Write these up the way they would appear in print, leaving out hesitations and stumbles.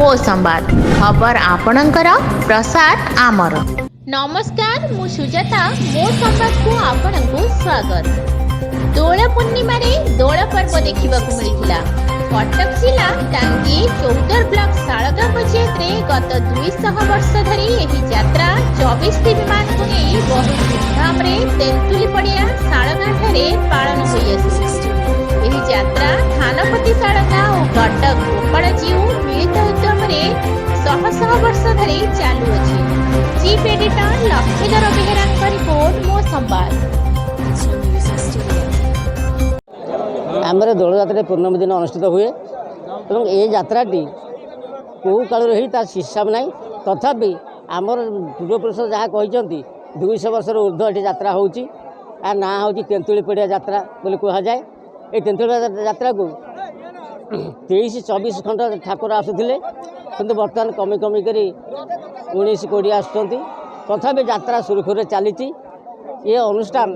मो संवाद खबर आपणकर प्रसाद आमर। नमस्कार मु सुजाता मो संवाद को आपनकु स्वागत। दोल पूर्णिमा रे दोल पर्व देखिबा को मिलिथिला। कटक जिला टांगी 14 ब्लॉक साळगा पंचायत रे गत 200 वर्ष धरी एही यात्रा 24 विमान को नहीं बहुत धूमधाम रे तेंतुली पड़िया साळगा ठारे पालन होई आसी। एही यात्रा थानपति साळगा और कटक गोपाल जीव मिलित उद्यम रे शह शह वर्ष धरी चालू अछि। चीफ एडिटर लक्ष्मीधर बेहेरा का रिपोर्ट मो संवाद। आमर दोल जात्रा पूर्णमी दिन अनुष्ठित हुए और ये यात्राटी कौ काल हिसाब ना तथापि आमर पूर्वपुरुष जहाँ कहते 200 वर्ष ऊर्ध्व ये यात्रा होची आ ना हूँ तेंतुली पड़िया यात्रा बोली कहुए। ये तेंतुली यात्रा को 23-24 खंड ठाकुर आसुले किंतु बर्तमान कमी कमी कर 19-20 आसुँच तथापि यात्रा सुरखुरे चली। ये अनुष्ठान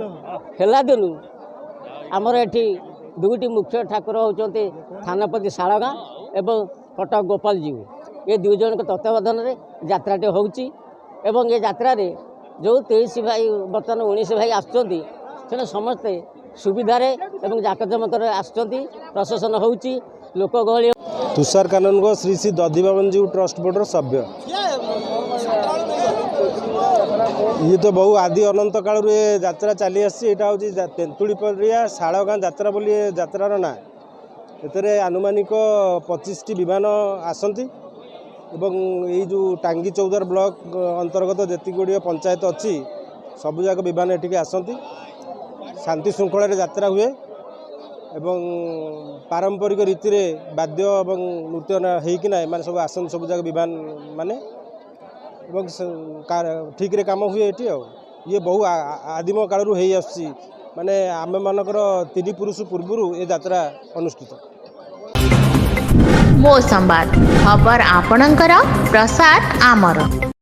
है दिनू आमर एटी दुईटी मुख्य ठाकुर होती थानापति साळगा एवं कटक गोपाल जीव ये दुई जन तत्वावधान में यात्राटे होची। ये यात्रा जो 23 भाई बर्तमान 19 भाई आसुँच समस्ते सुविधारे एवं जाकजमकर आसुँच प्रशासन होची लोक गहली। तुषार कानून श्री श्री दधिबाबन जीव ट्रस्ट बोर्ड सभ्य ये तो बहु आदि अनंत काल यात्रा चली आसी। यहाँ हूँ तेंतुली पड़िया साळगाँ यात्रा बोली यात्रार ना एतरे आनुमानिक 25टी विमान आसती ये जो टांगी 14 ब्लॉक अंतर्गत जी गुड़िया पंचायत अच्छी सबुजाक विमान एटिके आसती। शांति श्रृंखला यात्रा हुए एवं पारंपरिक रीति रे वाद्य एवं नृत्य होना एम सब आसन सबुजाक विमान माने ठीक रे काम हुए ये बहु आदिम कालू हो माने आम मानकर 3 पुरुष पूर्व ये यात्रा अनुष्ठित। मो संवाद खबर आपणकर प्रसाद आमर।